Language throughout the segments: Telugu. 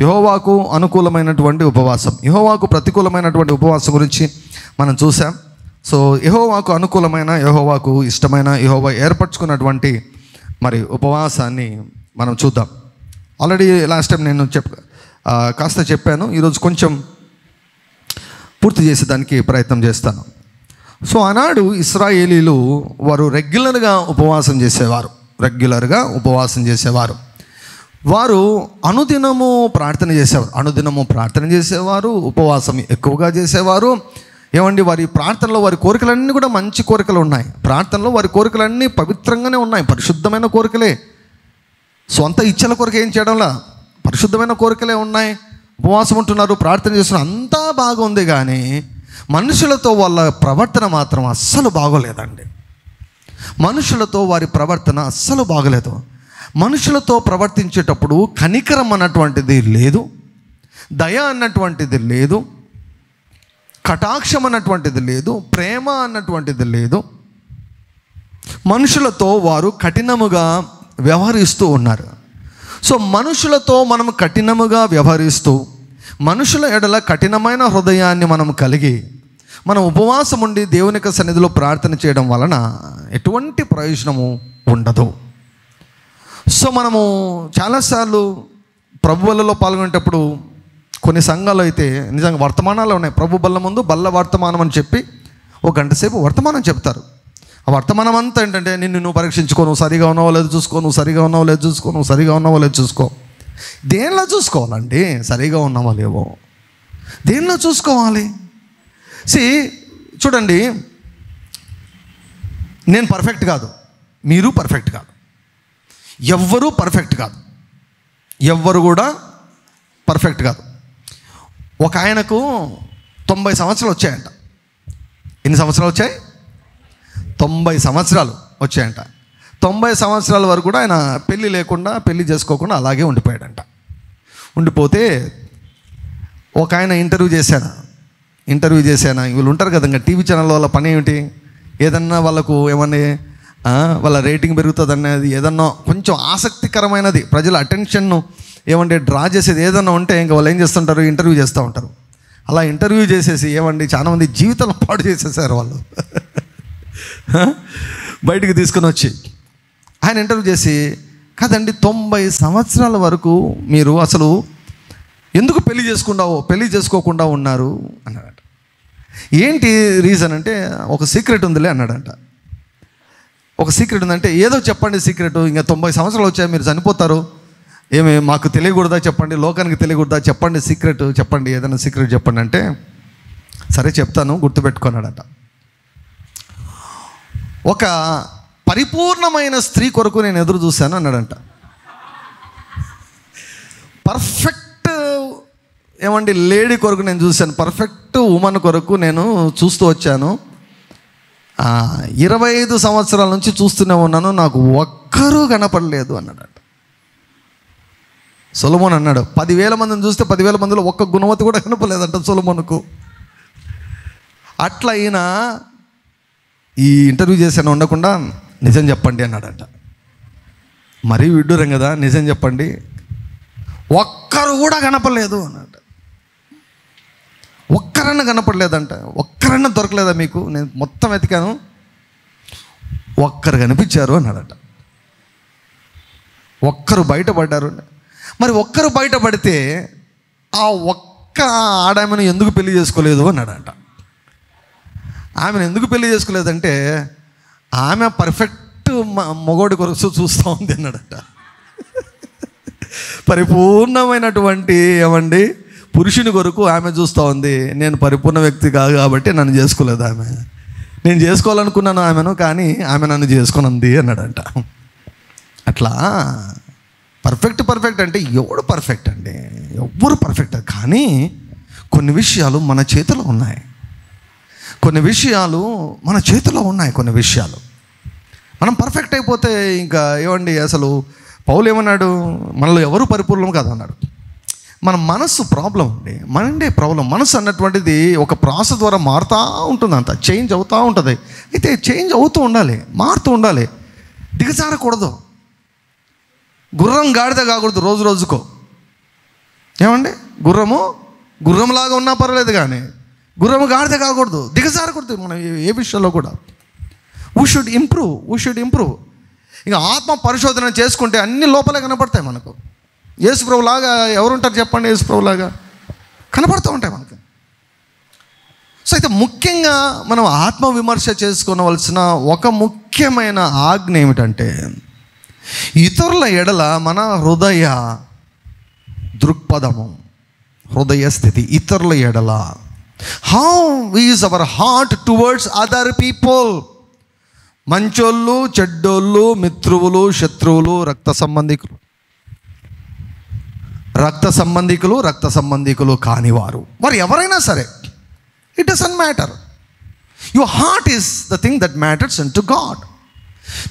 యెహోవాకు అనుకూలమైనటువంటి ఉపవాసం, యెహోవాకు ప్రతికూలమైనటువంటి ఉపవాసం గురించి మనం చూసాం. సో యెహోవాకు అనుకూలమైన, యెహోవాకు ఇష్టమైన, యెహోవా ఏర్పరచుకున్నటువంటి మరి ఉపవాసాన్ని మనం చూద్దాం. ఆల్రెడీ లాస్ట్ టైం నేను కాస్త చెప్పాను. ఈరోజు కొంచెం పూర్తి చేసేదానికి ప్రయత్నం చేస్తాను. సో ఆనాడు ఇశ్రాయేలీలు వారు రెగ్యులర్గా ఉపవాసం చేసేవారు. వారు అనుదినము ప్రార్థన చేసేవారు, ఉపవాసం ఎక్కువగా చేసేవారు. ఏమండి, వారి ప్రార్థనలో వారి కోరికలన్నీ కూడా మంచి కోరికలు ఉన్నాయి. ప్రార్థనలో వారి కోరికలన్నీ పవిత్రంగానే ఉన్నాయి, పరిశుద్ధమైన కోరికలే. సొంత ఇచ్చల కొరకు ఏం చేయడంలా, పరిశుద్ధమైన కోరికలే ఉన్నాయి. ఉపవాసం ఉంటున్నారు, ప్రార్థన చేస్తున్నారు, అంతా బాగుంది. కానీ మనుషులతో వాళ్ళ ప్రవర్తన మాత్రం అస్సలు బాగోలేదండి. మనుషులతో వారి ప్రవర్తన అస్సలు బాగలేదు. మనుషులతో ప్రవర్తించేటప్పుడు కనికరం అన్నటువంటిది లేదు, దయ అన్నటువంటిది లేదు, కటాక్షం అన్నటువంటిది లేదు, ప్రేమ అన్నటువంటిది లేదు. మనుషులతో వారు కఠినముగా వ్యవహరిస్తూ ఉన్నారు. సో మనుషులతో మనం కఠినముగా వ్యవహరిస్తూ, మనుషుల ఎడల కఠినమైన హృదయాన్ని మనం కలిగి మనం ఉపవాసం ఉండి దేవుని యొక్క సన్నిధిలో ప్రార్థన చేయడం వలన ఎటువంటి ప్రయోజనము ఉండదు. సో మనము చాలాసార్లు ప్రభు బల్లలో పాల్గొనేటప్పుడు కొన్ని సంఘాలు అయితే నిజంగా వర్తమానాలు ఉన్నాయి. ప్రభు బల్ల ముందు బల్ల వర్తమానం అని చెప్పి ఒక గంట సేపు వర్తమానం చెప్తారు. ఆ వర్తమానం అంతా ఏంటంటే, నువ్వు పరీక్షించుకో, నువ్వు సరిగా ఉన్నావో లేదో చూసుకో, నువ్వు సరిగా ఉన్నావో లేదో చూసుకో. దేనిలో చూసుకోవాలండి? సరిగా ఉన్నావో లేవో దేనిలో చూసుకోవాలి? చూడండి, నేను పర్ఫెక్ట్ కాదు, మీరు పర్ఫెక్ట్ కాదు, ఎవ్వరూ పర్ఫెక్ట్ కాదు, ఎవ్వరు కూడా పర్ఫెక్ట్ కాదు. ఒక ఆయనకు 90 సంవత్సరాలు వచ్చాయంట. ఎన్ని సంవత్సరాలు వచ్చాయి? 90 సంవత్సరాలు వచ్చాయంట. 90 సంవత్సరాల వరకు కూడా ఆయన పెళ్ళి చేసుకోకుండా అలాగే ఉండిపోయాడంట. ఉండిపోతే ఒక ఆయన ఇంటర్వ్యూ చేశాను. వీళ్ళు ఉంటారు కదా, ఇంకా టీవీ ఛానల్ వాళ్ళ పని ఏమిటి, ఏదన్నా వాళ్ళకు ఏమన్నా వాళ్ళ రేటింగ్ పెరుగుతుంది అనేది, ఏదన్నా కొంచెం ఆసక్తికరమైనది ప్రజల అటెన్షన్ను ఏమంటే డ్రా చేసేది ఏదన్నా ఉంటే ఇంకా వాళ్ళు ఏం చేస్తుంటారు, ఇంటర్వ్యూ చేస్తూ ఉంటారు. అలా ఇంటర్వ్యూ చేసేసి ఏమండి చాలామంది జీవితాలు పాడు చేసేసారు వాళ్ళు. బయటికి తీసుకుని వచ్చి ఆయన ఇంటర్వ్యూ చేసి, కాదండి 90 సంవత్సరాల వరకు మీరు అసలు ఎందుకు పెళ్లి చేసుకోకుండా ఉన్నారు అన్నాడట. ఏంటి రీజన్ అంటే, ఒక సీక్రెట్ ఉందిలే అన్నాడంట. ఒక సీక్రెట్ ఉందంటే, ఏదో చెప్పండి సీక్రెట్, ఇంకా 90 సంవత్సరాలు వచ్చాయి, మీరు చనిపోతారు, ఏమి మాకు తెలియకూడదా చెప్పండి, లోకానికి తెలియకూడదా చెప్పండి, సీక్రెట్ చెప్పండి, ఏదైనా సీక్రెట్ చెప్పండి అంటే, సరే చెప్తాను గుర్తుపెట్టుకున్నాడట. ఒక పరిపూర్ణమైన స్త్రీ కొరకు నేను ఎదురు చూశాను అన్నాడంట. పర్ఫెక్ట్ ఏమండి లేడీ కొరకు నేను చూశాను, పర్ఫెక్ట్ ఉమెన్ కొరకు నేను చూస్తూ వచ్చాను. 25 సంవత్సరాల నుంచి చూస్తూనే ఉన్నాను, నాకు ఒక్కరూ కనపడలేదు అన్నాడట. సొలొమోన్ అన్నాడు, 10,000 మందిని చూస్తే 10,000 మందిలో ఒక్క గుణవతి కూడా కనపడలేదంట సొలొమోనుకు. అట్లా అయినా ఈ ఇంటర్వ్యూ చేశాను ఉండకుండా నిజం చెప్పండి అన్నాడట. మరీ విడ్డూరం కదా, నిజం చెప్పండి, ఒక్కరు కూడా కనపడలేదు అన్నట. ఒక్కరన్నా కనపడలేదంట. ఒక్కరన్నా దొరకలేదా మీకు? నేను మొత్తం వెతికాను, ఒక్కరు కనిపించారు అన్నాడట. ఒక్కరు బయటపడ్డారు. మరి ఒక్కరు బయటపడితే ఆ ఒక్క ఆడామెను ఎందుకు పెళ్లి చేసుకోలేదు అన్నాడట. ఆమెను ఎందుకు పెళ్లి చేసుకోలేదంటే, ఆమె పర్ఫెక్ట్ మొగోడి కొరకు చూస్తూ ఉంది అన్నాడట. పరిపూర్ణమైనటువంటి ఏమండి పురుషుని కొరకు ఆమె చూస్తూ ఉంది. నేను పరిపూర్ణ వ్యక్తి కాదు కాబట్టి నన్ను చేసుకోలేదు ఆమె. నేను చేసుకోవాలనుకున్నాను ఆమెను, కానీ ఆమె నన్ను చేసుకున్నది అన్నాడంట. అట్లా పర్ఫెక్ట్ అంటే ఎవడు పర్ఫెక్ట్ అండి? ఎవ్వరు పర్ఫెక్ట్. కానీ కొన్ని విషయాలు మన చేతిలో ఉన్నాయి, కొన్ని విషయాలు మనం పర్ఫెక్ట్ అయిపోతే ఇంకా ఏమండి, అసలు పౌలు ఏమన్నాడు, మనలో ఎవరు పరిపూర్ణం కాదు అన్నాడు. మన మనస్సు ప్రాబ్లం అండి, మైండే ప్రాబ్లం. మనసు అన్నటువంటిది ఒక ప్రాసెస్ ద్వారా మారుతూ ఉంటుంది, అంత చేంజ్ అవుతూ ఉంటుంది. అయితే చేంజ్ అవుతూ ఉండాలి, మారుతూ ఉండాలి, దిగజారకూడదు. గుర్రం గాడిద కాకూడదు రోజు రోజుకో. ఏమండి, గుర్రంలాగా ఉన్నా పర్వాలేదు, కానీ గుర్రము గాడిద కాకూడదు, దిగజారకూడదు. మనం ఏ విషయంలో కూడా వీ షుడ్ ఇంప్రూవ్. ఇక ఆత్మ పరిశోధన చేసుకుంటే అన్ని లోపలే కనపడతాయి మనకు. యేసుప్రభులాగా ఎవరుంటారు చెప్పండి? యేసుప్రభులాగా కనపడుతూ ఉంటాయి మనకు. సో అయితే ముఖ్యంగా మనం ఆత్మవిమర్శ చేసుకోవలసిన ఒక ముఖ్యమైన ఆజ్ఞ ఏమిటంటే, ఇతరుల ఎడల మన హృదయ దృక్పథము, హృదయ స్థితి. ఇతరుల ఎడల how is our heart towards other people. మంచోళ్ళు, చెడ్డోళ్ళు, మిత్రువులు, శత్రువులు, రక్త సంబంధికులు కానివారు, వారు ఎవరైనా సరే, it doesn't matter. Your heart is the thing that matters an to God.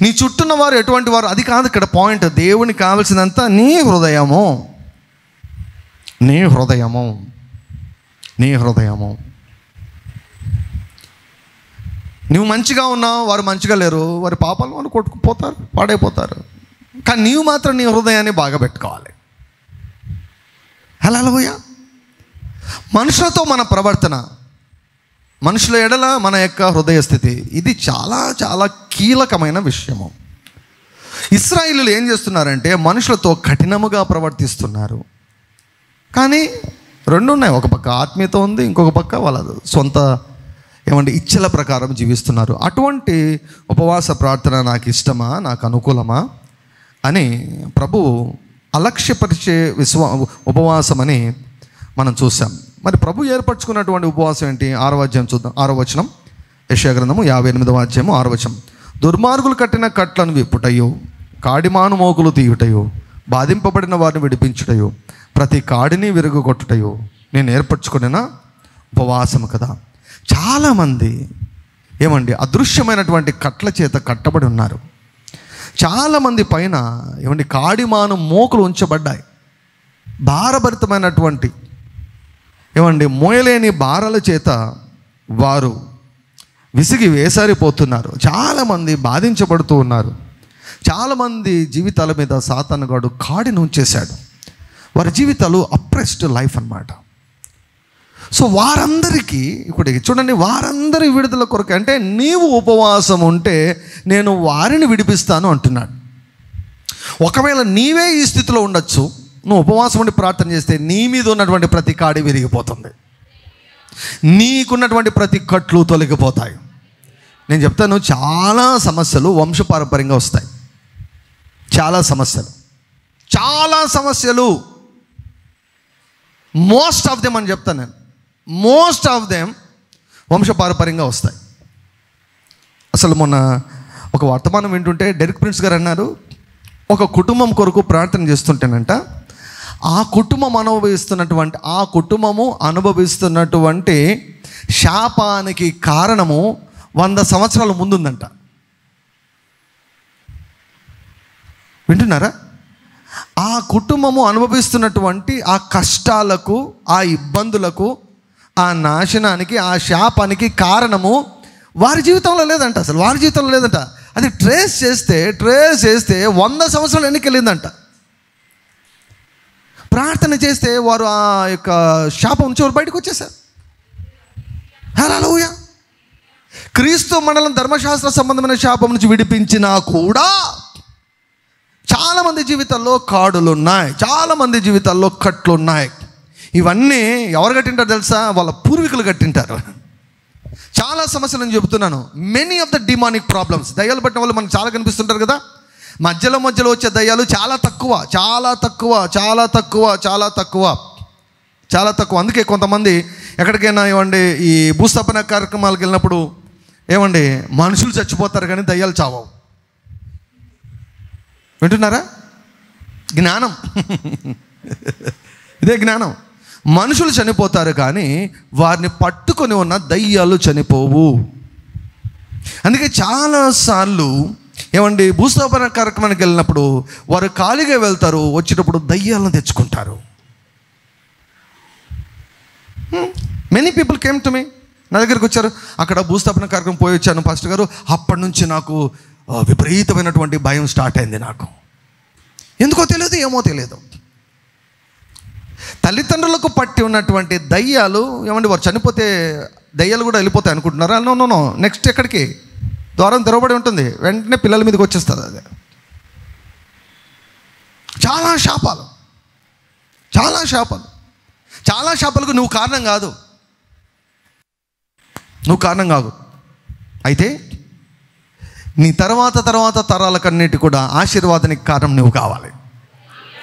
నీ చుట్టూన్న వారు ఎటువంటి వారు అది కాదు ఇక్కడ పాయింట్. దేవునికి కావాల్సినంత నీ హృదయము. నువ్వు మంచిగా ఉన్నావు, వారు మంచిగా లేరు, వారి పాపాలు వాళ్ళు కొట్టుకుపోతారు, పాడైపోతారు. కానీ నీవు మాత్రం నీ హృదయాన్ని బాగా పెట్టుకోవాలి. హల్లెలూయా. మనుషులతో మన ప్రవర్తన, మనుషుల ఎడల మన యొక్క హృదయ స్థితి, ఇది చాలా చాలా కీలకమైన విషయము. ఇశ్రాయేలీయులు ఏం చేస్తున్నారంటే మనుషులతో కఠినముగా ప్రవర్తిస్తున్నారు. కానీ రెండు ఉన్నాయి, ఒక పక్క ఆత్మీయత ఉంది, ఇంకొక పక్క వాళ్ళ సొంత ఇచ్చల ప్రకారం జీవిస్తున్నారు. అటువంటి ఉపవాస ప్రార్థన నాకు ఇష్టమా, నాకు అనుకూలమా అని ప్రభువు అలక్ష్యపరిచే ఉపవాసం అని మనం చూసాం. మరి ప్రభు ఏర్పరచుకున్నటువంటి ఉపవాసం ఏంటి? 6వ అధ్యాయం చూద్దాం. 6వ వచనం, యెషయా గ్రంథము 58వ అధ్యాయము 6వ వచనం. దుర్మార్గులు కట్టిన కట్లను విప్పుటయో, కాడిమాను మోకులు తీయుటయో, బాధింపబడిన వారిని విడిపించుటయో, ప్రతి కాడిని విరగొట్టుటయో నేను ఏర్పరచుకున్న ఉపవాసము కదా. చాలామంది అదృశ్యమైనటువంటి కట్ల చేత కట్టబడి ఉన్నారు. చాలామంది పైన కాడిమాను మోకులు ఉంచబడ్డాయి. భారభరితమైనటువంటి మోయలేని భారాల చేత వారు విసిగి వేసారిపోతున్నారు. చాలామంది బాధించబడుతూ ఉన్నారు. చాలామంది జీవితాల మీద సాతానుగాడు కాడిని ఉంచేశాడు. వారి జీవితాలు అప్రెస్డ్ లైఫ్ అన్నమాట. సో వారందరికీ ఇప్పుడు చూడండి, వారందరి విడుదల కొరకు అంటే నీవు ఉపవాసం ఉంటే నేను వారిని విడిపిస్తాను అంటున్నాడు. ఒకవేళ నీవే ఈ స్థితిలో ఉండొచ్చు, నువ్వు ఉపవాసం ఉండి ప్రార్థన చేస్తే నీ మీద ఉన్నటువంటి ప్రతి కాడి విరిగిపోతుంది, నీకున్నటువంటి ప్రతి కట్లు తొలగిపోతాయి. నేను చెప్తాను, చాలా సమస్యలు వంశపారంపర్యంగా వస్తాయి. చాలా సమస్యలు మోస్ట్ ఆఫ్ దెమ్ అని చెప్తాను నేను. మోస్ట్ ఆఫ్ దెమ్ వంశపారంపర్యంగా వస్తాయి. అసలు మొన్న ఒక వర్తమానం వింటుంటే డెరిక్ ప్రిన్స్ గారు అన్నారు, ఒక కుటుంబం కొరకు ప్రార్థన చేస్తుంటేనంట, ఆ కుటుంబము అనుభవిస్తున్నటువంటి శాపానికి కారణము 100 సంవత్సరాల ముందుందంట. వింటున్నారా? ఆ కుటుంబము అనుభవిస్తున్నటువంటి ఆ కష్టాలకు, ఆ ఇబ్బందులకు, ఆ నాశనానికి, ఆ శాపానికి కారణము వారి జీవితంలో లేదంట. అసలు వారి జీవితంలో లేదంట. అది ట్రేస్ చేస్తే 100 సంవత్సరాలు వెనక్కి ప్రార్థన చేస్తే వారు ఆ యొక్క శాపం నుంచి వారు బయటకు వచ్చేసారు. హల్లెలూయా. క్రీస్తు మనల్ని ధర్మశాస్త్ర సంబంధమైన శాపం నుంచి విడిపించినా కూడా చాలామంది జీవితాల్లో కాడులు ఉన్నాయి, చాలామంది జీవితాల్లో కట్లు ఉన్నాయి. ఇవన్నీ ఎవరు కట్టింటారు తెలుసా? వాళ్ళ పూర్వీకులు కట్టింటారు. చాలా సమస్యలను చెబుతున్నాను. Many of the demonic problems, దయ్యాలు పట్టిన వాళ్ళు మనకు చాలా కనిపిస్తుంటారు కదా. మధ్యలో వచ్చే దయ్యాలు చాలా తక్కువ. అందుకే కొంతమంది ఎక్కడికైనా ఈ భూస్థాపన కార్యక్రమాలకు వెళ్ళినప్పుడు మనుషులు చచ్చిపోతారు కానీ దయ్యాలు చావవు. వింటున్నారా? జ్ఞానం ఇదే జ్ఞానం. మనుషులు చనిపోతారు కానీ వారిని పట్టుకొని ఉన్న దయ్యాలు చనిపోవు. అందుకే చాలాసార్లు భూస్థాపన కార్యక్రమానికి వెళ్ళినప్పుడు వారు ఖాళీగా వెళ్తారు, వచ్చేటప్పుడు దయ్యాలను తెచ్చుకుంటారు. Many people came to me, నా దగ్గరికి వచ్చారు. అక్కడ భూస్థాపన కార్యక్రమం పోయి వచ్చాను పాస్టర్ గారు, అప్పటి నుంచి నాకు విపరీతమైనటువంటి భయం స్టార్ట్ అయింది. నాకు ఎందుకో తెలియదు, ఏమో తెలియదు. తల్లిదండ్రులకు పట్టి ఉన్నటువంటి దయ్యాలు ఏమండి, వారు చనిపోతే దయ్యాలు కూడా వెళ్ళిపోతాయి అనుకుంటున్నారా? నో. నెక్స్ట్ ఎక్కడికి? ద్వారం తెరవబడి ఉంటుంది, వెంటనే పిల్లల మీదకి వచ్చేస్తుంది. అదే చాలా శాపాలు, చాలా శాపాలకు నువ్వు కారణం కాదు, అయితే నీ తర్వాత తరాలకన్నిటి కూడా ఆశీర్వాదానికి కారణం నువ్వు కావాలి.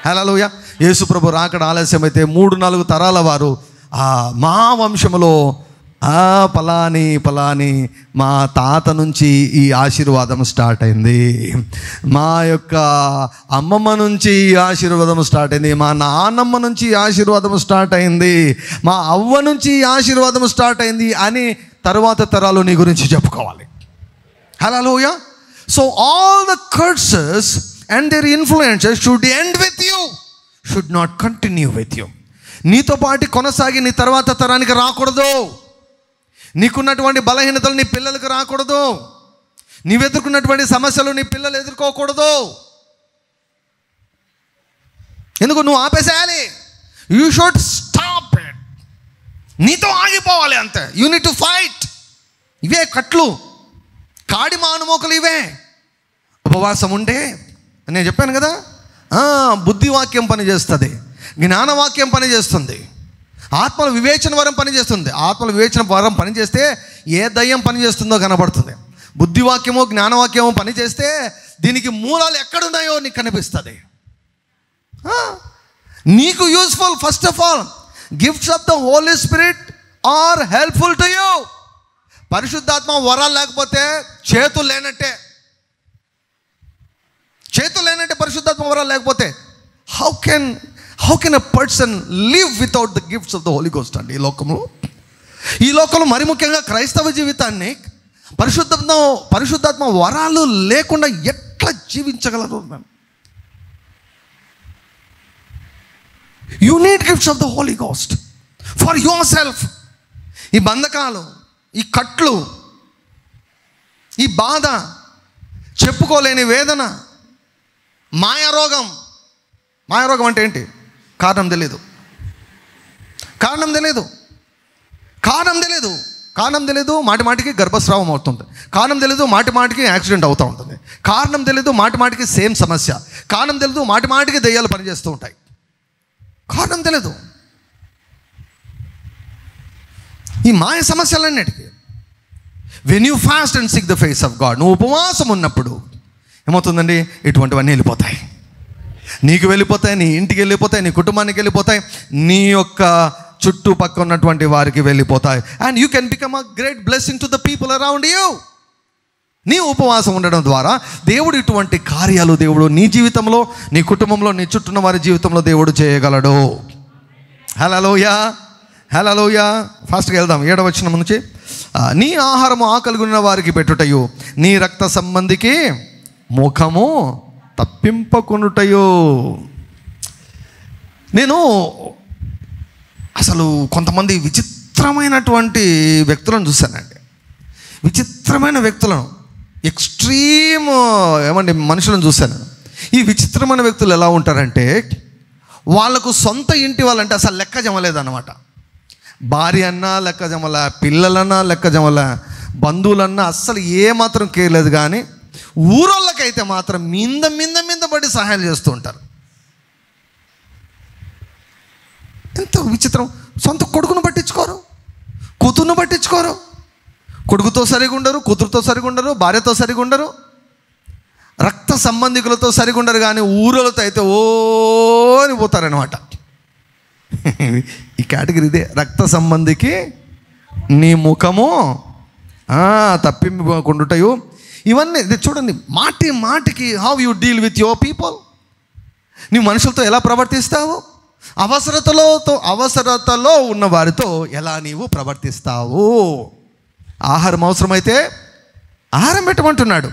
హల్లెలూయా. యేసు ప్రభు రాకడ ఆలస్యమైతే 3-4 తరాల వారు మా వంశములో పలాని మా తాత నుంచి ఈ ఆశీర్వాదం స్టార్ట్ అయింది, మా యొక్క అమ్మమ్మ నుంచి ఈ ఆశీర్వాదం స్టార్ట్ అయింది, మా నాన్నమ్మ నుంచి ఈ ఆశీర్వాదం స్టార్ట్ అయింది, మా అవ్వ నుంచి ఈ ఆశీర్వాదం స్టార్ట్ అయింది అని తరువాత తరాలు నీ గురించి చెప్పుకోవాలి. Hallelujah. So all the curses and their influences should end with you, should not continue with you. నీతో పాటు కొనసాగి నీ తర్వాత తరానికి రాకూడదు. నీకున్నటువంటి బలహీనతలు నీ పిల్లలకు రాకూడదు. నీవు ఎదుర్కొన్నటువంటి సమస్యలు నీ పిల్లలు ఎదుర్కోకూడదు. ఎందుకు? నువ్వు ఆపేసేయాలి. You should stop it. నీతో ఆగిపోవాలి అంతే. You need to fight. ఇవే కట్లు, కాడి మానుమోకలు ఇవే. ఉపవాసం ఉంటే నేను చెప్పాను కదా, బుద్ధివాక్యం పనిచేస్తుంది, జ్ఞానవాక్యం పనిచేస్తుంది, ఆత్మల వివేచన వరం పనిచేస్తుంది. ఆత్మల వివేచన వరం పనిచేస్తే ఏ దయ్యం పనిచేస్తుందో కనబడుతుంది. బుద్ధివాక్యమో జ్ఞానవాక్యమో పనిచేస్తే దీనికి మూలాలు ఎక్కడున్నాయో నీకు కనిపిస్తుంది. నీకు useful. First of all gifts of the Holy Spirit are helpful to you. పరిశుద్ధాత్మ వరాలు లేకపోతే చేతులు లేనట్టే. పరిశుద్ధాత్మ వరాలు లేకపోతే how can a person live without the gifts of the Holy Ghost అండి. ఈ లోకంలో మరి ముఖ్యంగా క్రైస్తవ జీవితాన్ని పరిశుద్ధాత్మ వరాలు లేకుండా ఎట్లా జీవించగలరు? You need gifts of the Holy Ghost for yourself. ఈ బంధకాలు, ఈ కట్లు, ఈ బాధ, చెప్పుకోలేని వేదన, మాయారోగం అంటే ఏంటి? కారణం తెలియదు. మాటికి గర్భస్రావం అవుతుంది. కారణం తెలీదు, మాటికి యాక్సిడెంట్ అవుతూ ఉంటుంది. కారణం తెలీదు, మాటికి సేమ్ సమస్య. కారణం తెలీదు, మాటికి దెయ్యాలు పనిచేస్తూ ఉంటాయి. కారణం తెలీదు. ఈ మాయ సమస్యలన్నిటికీ when you fast and seek the face of God, నువ్వు ఉపవాసం ఉన్నప్పుడు ఏమవుతుందండి? ఇటువంటివన్నీ వెళ్ళిపోతాయి. నీకు వెళ్ళిపోతాయి, నీ ఇంటికి వెళ్ళిపోతాయి, నీ కుటుంబానికి వెళ్ళిపోతాయి, నీ యొక్క చుట్టుపక్క ఉన్నటువంటి వారికి వెళ్ళిపోతాయి. And you can become a great blessing to the people around you. నీ ఉపవాసం ఉండడం ద్వారా దేవుడు ఇటువంటి కార్యాలు దేవుడు నీ జీవితంలో, నీ కుటుంబంలో, నీ చుట్టూన్న వారి జీవితంలో దేవుడు చేయగలడు. హల్లెలూయా. ఫాస్ట్గా వెళ్దాం. 7వ వచనం నుంచి, నీ ఆహారము ఆకలిగొన్న వారికి పెట్టుటయు, నీ రక్త సంబంధికి ముఖము తప్పింపకొనుటయో. నేను అసలు కొంతమంది విచిత్రమైనటువంటి వ్యక్తులను చూశానండి. విచిత్రమైన వ్యక్తులను, ఎక్స్ట్రీమ్ మనుషులను చూశాను. ఈ విచిత్రమైన వ్యక్తులు ఎలా ఉంటారంటే, వాళ్ళకు సొంత ఇంటి వాళ్ళంటే అసలు లెక్క జమలేదన్నమాట. భార్య అన్నా లెక్క జమల, పిల్లలన్నా లెక్క జమల, బంధువులన్నా అస్సలు ఏమాత్రం కేర్లేదు. కానీ ఊరోళ్ళకైతే మాత్రం మింద పడి సహాయాలు చేస్తూ ఉంటారు. ఎంత విచిత్రం! సొంత కొడుకును పట్టించుకోరు, కూతురును పట్టించుకోరు. కొడుకుతో సరిగా ఉండరు, కూతురుతో సరిగా ఉండరు, భార్యతో సరిగా ఉండరు, రక్త సంబంధికులతో సరిగా ఉండరు. కానీ ఊరోళ్ళతో అయితే ఓ అని పోతారనమాట. ఈ కేటగిరీ ఇదే. రక్త సంబంధికి నీ ముఖము తప్పింపకుండుటయు. ఇవన్నీ చూడండి, మాటికి how you deal with your people. నీవు మనుషులతో ఎలా ప్రవర్తిస్తావు, అవసరతలో ఉన్న వారితో ఎలా నీవు ప్రవర్తిస్తావు. ఆహారం అవసరమైతే ఆహారం పెట్టమంటున్నాడు.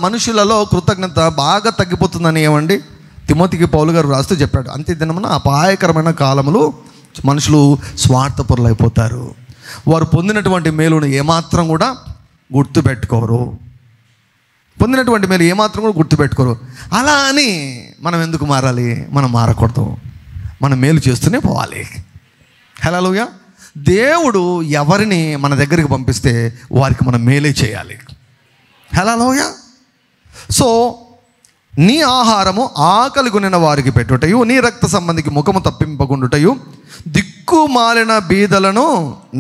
మనుషులలో కృతజ్ఞత బాగా తగ్గిపోతుందని ఏమండి తిమోతికి పౌలు గారు రాస్తూ చెప్పాడు. అంతే దినమున అపాయకరమైన కాలములు మనుషులు స్వార్థపరులైపోతారు. వారు పొందినటువంటి మేలును ఏమాత్రం కూడా గుర్తుపెట్టుకోరు. పొందినటువంటి మేలు ఏమాత్రం కూడా గుర్తుపెట్టుకోరు. అలా అని మనం ఎందుకు మారాలి? మనం మారకూడదు, మనం మేలు చేస్తూనే పోవాలి. హల్లెలూయా. దేవుడు ఎవరిని మన దగ్గరికి పంపిస్తే వారికి మనం మేలే చేయాలి. హల్లెలూయా. సో నీ ఆహారము ఆకలి కొనిన వారికి పెట్టుటయు, నీ రక్త సంబంధికి ముఖము తప్పింపకుండుటయు, దిక్కుమాలిన బీదలను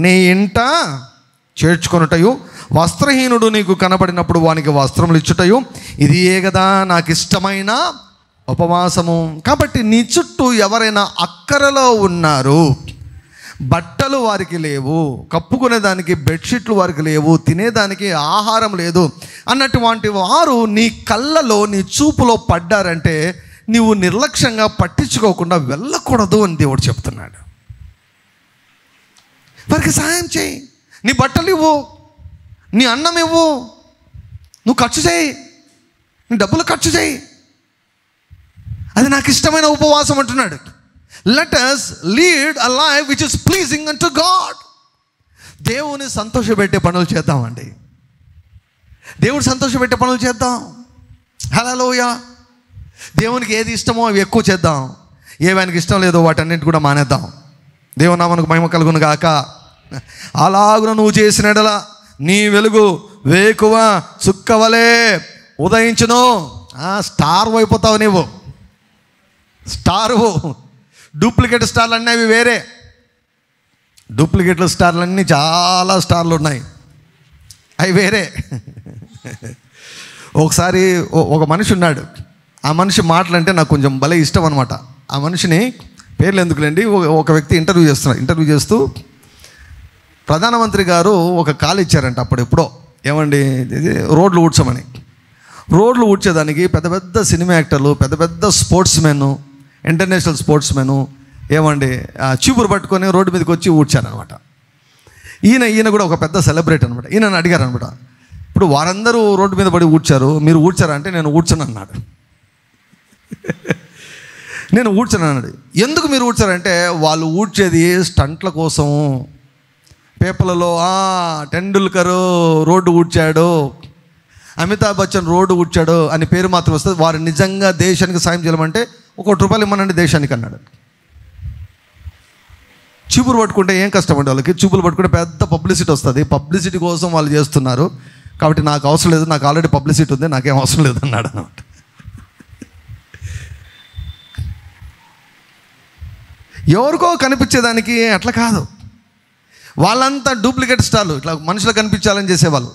నీ ఇంట చేర్చుకొనుటయు, వస్త్రహీనుడు నీకు కనబడినప్పుడు వానికి వస్త్రములు ఇచ్చుటయు, ఇది ఏ కదా నాకు ఇష్టమైన ఉపవాసము. కాబట్టి నీ చుట్టూ ఎవరైనా అక్కరలో ఉన్నారు, బట్టలు వారికి లేవు, కప్పుకునేదానికి బెడ్షీట్లు వారికి లేవు, తినేదానికి ఆహారం లేదు అన్నటువంటి వారు నీ కళ్ళలో, నీ చూపులో పడ్డారంటే నీవు నిర్లక్ష్యంగా పట్టించుకోకుండా వెళ్ళకూడదు అని దేవుడు చెప్తున్నాడు. వారికి సహాయం చేయి. నీ బట్టలు ఇవ్వు, నీ అన్నం ఇవ్వు, నువ్వు ఖర్చు చేయి, నీ డబ్బులు ఖర్చు చేయి. అది నాకు ఇష్టమైన ఉపవాసం అంటున్నాడు. Let us lead a life which is pleasing unto God. దేవుని సంతోషపెట్టే పనులు చేద్దామండి. దేవుడు సంతోషపెట్టే పనులు చేద్దాం. హల్లెలూయా. దేవునికి ఏది ఇష్టమో అవి ఎక్కువ చేద్దాం, ఏవి ఆయనకి ఇష్టం లేదో వాటన్నింటి కూడా మానేద్దాం. దేవుని నామమునకు మహిమ కలుగును గాక. అలాగున నువ్వు చేసిన ఎడల నీ వెలుగు వేకువ చుక్కవలే ఉదయించును. స్టార్ అయిపోతావు నీవు, స్టారు. డూప్లికేట్ స్టార్లు అన్నీ అవి వేరే. డూప్లికేట్ స్టార్లు అన్నీ చాలా స్టార్లు ఉన్నాయి, అవి వేరే. ఒకసారి ఒక మనిషి ఉన్నాడు, ఆ మనిషి మాటలంటే నాకు కొంచెం భలే ఇష్టం అనమాట. ఆ మనిషిని పేర్లు ఎందుకులేండి, ఒక వ్యక్తి ఇంటర్వ్యూ చేస్తూ ప్రధానమంత్రి గారు ఒక కాల్ ఇచ్చారంట అప్పుడు ఎప్పుడో. ఏమండి, రోడ్లు ఊడ్చమని. రోడ్లు ఊడ్చేదానికి పెద్ద పెద్ద సినిమా యాక్టర్లు, పెద్ద పెద్ద sports men, international sports men ఏమండి చీపురు పట్టుకొని రోడ్డు మీదకి వచ్చి ఊడ్చారనమాట. ఈయన కూడా ఒక పెద్ద సెలబ్రిటీ అనమాట. ఈయనని అడిగారు అనమాట, ఇప్పుడు వారందరూ రోడ్డు మీద పడి ఊడ్చారు, మీరు ఊడ్చారా అంటే నేను ఊడ్చను అన్నాడు. నేను ఊడ్చను అన్నాడు. ఎందుకు మీరు ఊడ్చారంటే వాళ్ళు ఊడ్చేది స్టంట్ల కోసం. పేపర్లలో టెండూల్కర్ రోడ్డు ఊడ్చాడు, అమితాబ్ బచ్చన్ రోడ్డు ఊడ్చాడు అని పేరు మాత్రం వస్తుంది. వారు నిజంగా దేశానికి సాయం చేయమంటే ₹1 ఇమ్మనండి దేశానికి అన్నాడు. చీపురు పట్టుకుంటే ఏం కష్టం అండి వాళ్ళకి. చీపులు పట్టుకుంటే పెద్ద పబ్లిసిటీ వస్తుంది, పబ్లిసిటీ కోసం వాళ్ళు చేస్తున్నారు. కాబట్టి నాకు అవసరం లేదు, నాకు ఆల్రెడీ పబ్లిసిటీ ఉంది, నాకేం అవసరం లేదు అన్నాడు అన్నమాట. ఎవరికో కనిపించేదానికి అట్లా కాదు. వాళ్ళంతా డూప్లికేట్ స్టార్లు, ఇట్లా మనుషులు కనిపించాలని చేసేవాళ్ళు.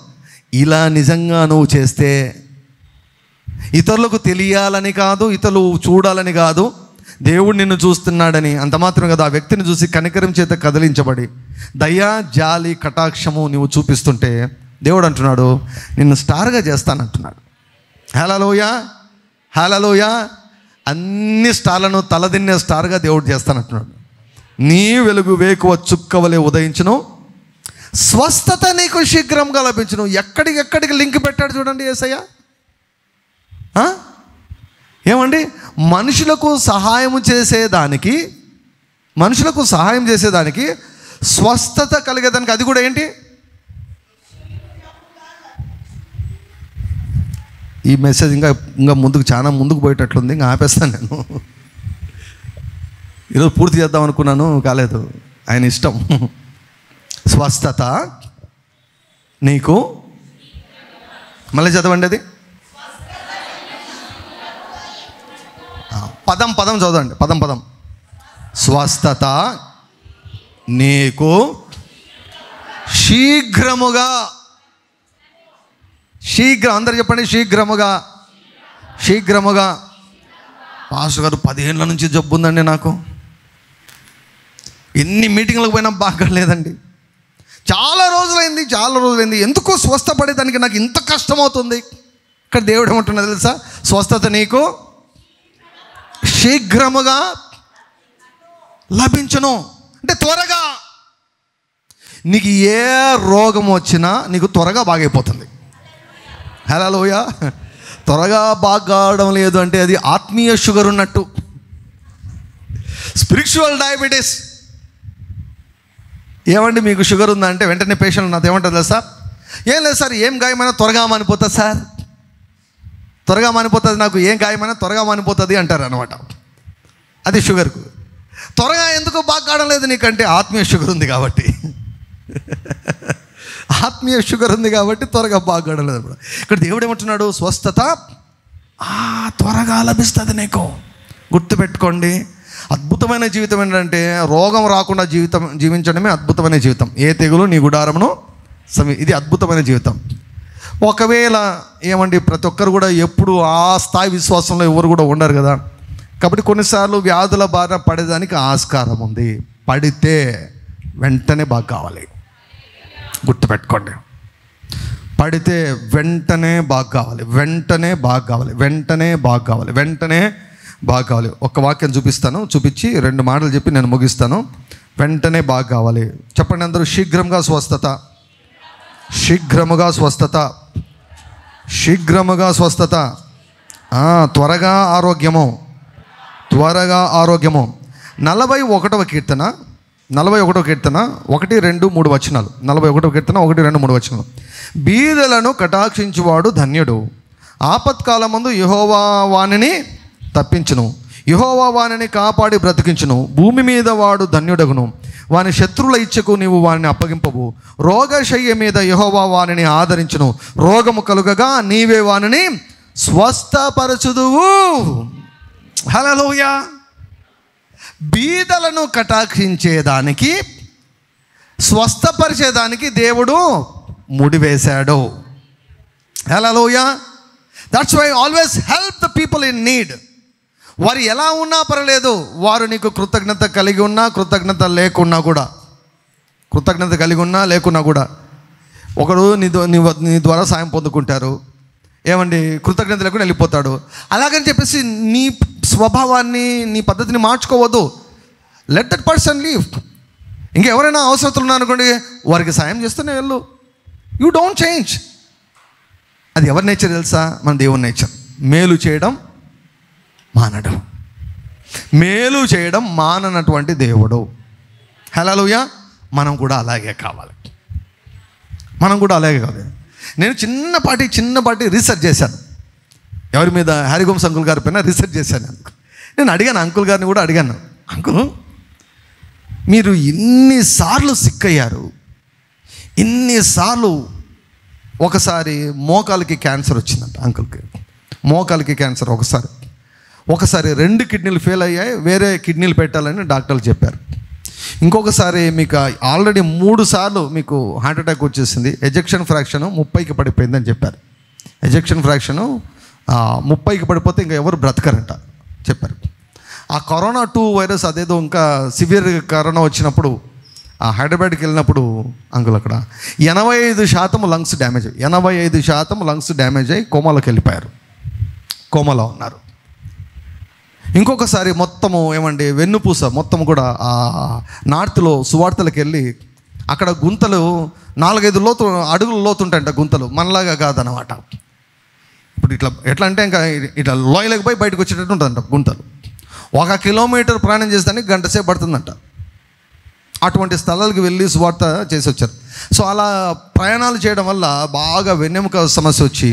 ఇలా నిజంగా నువ్వు చేస్తే ఇతరులకు తెలియాలని కాదు, ఇతరులు చూడాలని కాదు, దేవుడు నిన్ను చూస్తున్నాడని. అంత మాత్రం కదా, ఆ వ్యక్తిని చూసి కనికరం చేత కదిలించబడి దయా జాలి కటాక్షము నువ్వు చూపిస్తుంటే దేవుడు అంటున్నాడు నిన్ను స్టార్గా చేస్తానంటున్నాడు. హల్లెలూయా, హల్లెలూయా. అన్ని స్టార్లను తలదిన్నే స్టార్గా దేవుడు చేస్తానంటున్నాడు. నీ వెలుగు వేకువ చుక్కవలే ఉదయించును, స్వస్థత నీకు శీఘ్రంగా లభించును. ఎక్కడికి లింక్ పెట్టాడు చూడండి యేసయ్య. ఏమండి, మనుషులకు సహాయం చేసేదానికి స్వస్థత కలిగేదానికి అది కూడా ఏంటి? ఈ మెసేజ్ ఇంకా ముందుకు చాలా ముందుకు పోయేటట్లుంది, ఇంకా ఆపేస్తాను నేను. ఈరోజు పూర్తి చేద్దాం అనుకున్నాను, కాలేదు, ఆయన ఇష్టం. స్వస్థత నీకు, మళ్ళీ చదవండి అది. పదం చదవండి, పదం. స్వస్థత నీకు శీఘ్రముగా. అందరు చెప్పండి, శీఘ్రముగా. పాస్టర్ గారు 10 ఏళ్ళ నుంచి జబ్బు ఉందండి నాకు, ఎన్ని మీటింగ్లకు పోయినా బాగా లేదండి, చాలా రోజులైంది, ఎందుకో స్వస్థపడేదానికి నాకు ఇంత కష్టమవుతుంది. ఇక్కడ దేవుడు ఏమంటున్నా తెలుసా? స్వస్థత నీకు శీఘ్రముగా లభించును. అంటే త్వరగా. నీకు ఏ రోగం వచ్చినా నీకు త్వరగా బాగైపోతుంది. హల్లెలూయా. త్వరగా బాగా కావడం లేదు అంటే అది ఆత్మీయ షుగర్ ఉన్నట్టు, స్పిరిచువల్ డయాబెటీస్. ఏమండి మీకు షుగర్ ఉందా అంటే వెంటనే పేషెంట్ నాతో ఏమంటారు సార్? ఏం లేదు సార్, ఏం గాయమైనా త్వరగా మానిపోతా సార్. త్వరగా మానిపోతుంది, నాకు ఏం గాయమైనా త్వరగా మానిపోతుంది అంటారు అనమాట. అది షుగర్కు. త్వరగా ఎందుకు బాగా కావడం లేదు నీకంటే ఆత్మీయ షుగర్ ఉంది కాబట్టి. ఆత్మీయ షుగర్ ఉంది కాబట్టి త్వరగా బాగా కావడం లేదు. ఇక్కడ దేవుడు ఏమంటున్నాడు? స్వస్థత త్వరగా లభిస్తుంది నీకు. గుర్తుపెట్టుకోండి, అద్భుతమైన జీవితం ఏంటంటే రోగం రాకుండా జీవించడమే అద్భుతమైన జీవితం. ఏ తెగులు నీ గుడారమును ఇది అద్భుతమైన జీవితం. ఒకవేళ ఏమండి, ప్రతి ఒక్కరు కూడా ఎప్పుడు ఆ స్థాయి విశ్వాసంలో ఎవరు కూడా ఉండరు కదా. కాబట్టి కొన్నిసార్లు వ్యాధుల బారిన పడేదానికి ఆస్కారం ఉంది. పడితే వెంటనే బాగా కావాలి. గుర్తుపెట్టుకోండి, పడితే వెంటనే బాగా కావాలి, వెంటనే బాగా కావాలి, వెంటనే బాగా కావాలి, వెంటనే బాగా కావాలి. ఒక వాక్యం చూపించి 2 మాటలు చెప్పి నేను ముగిస్తాను. వెంటనే బాగా కావాలి. చెప్పండి అందరూ. శీఘ్రంగా స్వస్థత, శీఘ్రముగా స్వస్థత, శీఘ్రముగా స్వస్థత, త్వరగా ఆరోగ్యము, త్వరగా ఆరోగ్యము. 41వ కీర్తన 1, 2, 3 వచనాలు. 41వ కీర్తన 1, 2, 3 వచనాలు. బీదలను కటాక్షించువాడు ధన్యుడు. ఆపత్కాలమందు యెహోవా వానిని తప్పించును, యెహోవా వానిని కాపాడి బ్రతికించును. భూమి మీద వాడు ధన్యుడగును, వాని శత్రువుల ఇచ్చకు నీవు వానిని అప్పగింపవు. రోగశయ్య మీద యెహోవా వానిని ఆదరించును, రోగము కలుగగా నీవే వానిని స్వస్థపరచుదువు. హల్లెలూయా. బీదలను కటాక్షించేదానికి, స్వస్థపరిచేదానికి దేవుడు ముడివేశాడు. Hallelujah. That's why always help the people in need. వారు ఎలా ఉన్నా పర్లేదు, వారు నీకు కృతజ్ఞత కలిగి ఉన్నా కృతజ్ఞత లేకున్నా కూడా, కృతజ్ఞత కలిగి ఉన్నా లేకున్నా కూడా ఒకడు నీ ద్వారా సాయం పొందుకుంటారు. ఏమండి, కృతజ్ఞత లేకుండా వెళ్ళిపోతాడు. అలాగని చెప్పేసి నీ స్వభావాన్ని, నీ పద్ధతిని మార్చుకోవద్దు. Let that person leave. ఇంకెవరైనా అవసరతలు ఉన్నారనుకోండి, వారికి సాయం చేస్తూనే వెళ్ళు. You don't change. అది ఎవరి నేచర్ తెలుసా? మన దేవుని నేచర్. మేలు చేయడం మానడం, మేలు చేయడం మాననటువంటి దేవుడు. హల్లెలూయా. మనం కూడా అలాగే కావాలి, మనం కూడా అలాగే కావాలి. నేను చిన్నపాటి రీసెర్చ్ చేశాను. ఎవరి మీద? హరిగోమ్స్ అంకుల్ గారి పైన రీసెర్చ్ చేశాను. నేను అడిగాను, అంకుల్ గారిని కూడా అడిగాను, అంకుల్ మీరు ఇన్నిసార్లు సిక్ అయ్యారు, ఇన్నిసార్లు. ఒకసారి మోకాలికి క్యాన్సర్ వచ్చిందంట అంకుల్కి. మోకాలికి క్యాన్సర్ ఒకసారి 2 కిడ్నీలు ఫెయిల్ అయ్యాయి, వేరే కిడ్నీలు పెట్టాలని డాక్టర్లు చెప్పారు. ఇంకొకసారి మీకు ఆల్రెడీ 3 సార్లు మీకు హార్ట్ అటాక్ వచ్చేసింది. ఎజెక్షన్ ఫ్రాక్షన్ 30కి పడిపోయిందని చెప్పారు. ఎజెక్షన్ ఫ్రాక్షన్ 30కి పడిపోతే ఇంకా ఎవరు బ్రతకరంట చెప్పారు. ఆ కరోనా 2 వైరస్ అదేదో ఇంకా సివియర్ కరోనా వచ్చినప్పుడు హైదరాబాద్కి వెళ్ళినప్పుడు అంకుల్ అక్కడ 85% లంగ్స్ డ్యామేజ్, 85% లంగ్స్ డ్యామేజ్ అయ్యి కోమాలోకి వెళ్ళిపోయారు, కోమాలో ఉన్నారు. ఇంకొకసారి మొత్తము ఏమండి, వెన్నుపూస మొత్తం కూడా నార్త్లో సువార్తలకు వెళ్ళి అక్కడ గుంతలు 4-5 అడుగులు లోతుంటాయంట గుంతలు, మనలాగా కాదనమాట. ఇప్పుడు ఎట్లా అంటే ఇంకా ఇట్లా లోయలకు పోయి బయటకు వచ్చేటట్టు ఉంటుందంట గుంతలు. 1 కిలోమీటర్ ప్రయాణం చేసేదానికి 1 గంట సేపు పడుతుందంట. అటువంటి స్థలాలకు వెళ్ళి సువార్త చేసి వచ్చారు. సో అలా ప్రయాణాలు చేయడం వల్ల బాగా వెన్నెముక సమస్య వచ్చి